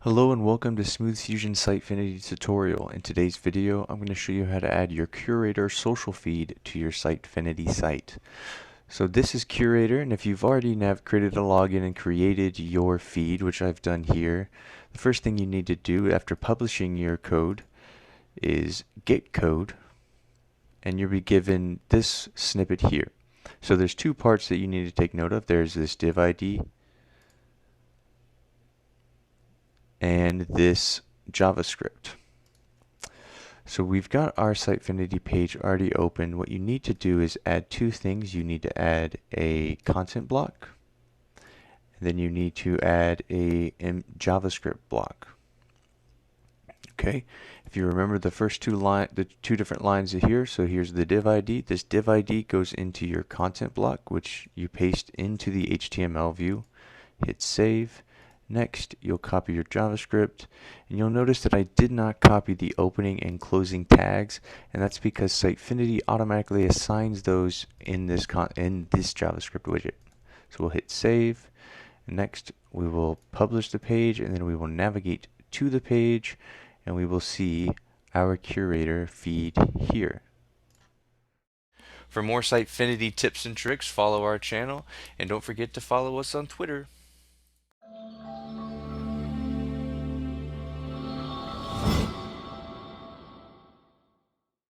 Hello and welcome to Smooth Fusion Sitefinity tutorial. In today's video, I'm going to show you how to add your Curator social feed to your Sitefinity site. So this is Curator, and if you've already created a login and created your feed, which I've done here, the first thing you need to do after publishing your code is get code, and you'll be given this snippet here. So there's two parts that you need to take note of. There's this div ID and this JavaScript. So we've got our Sitefinity page already open. What you need to do is add two things. You need to add a content block, and then you need to add a JavaScript block. Okay, if you remember the first the two different lines here, so here's the div ID. This div ID goes into your content block, which you paste into the HTML view. Hit save. Next, you'll copy your JavaScript, and you'll notice that I did not copy the opening and closing tags, and that's because Sitefinity automatically assigns those in this JavaScript widget. So we'll hit save. Next, we will publish the page, and then we will navigate to the page, and we will see our Curator feed here. For more Sitefinity tips and tricks, follow our channel, and don't forget to follow us on Twitter.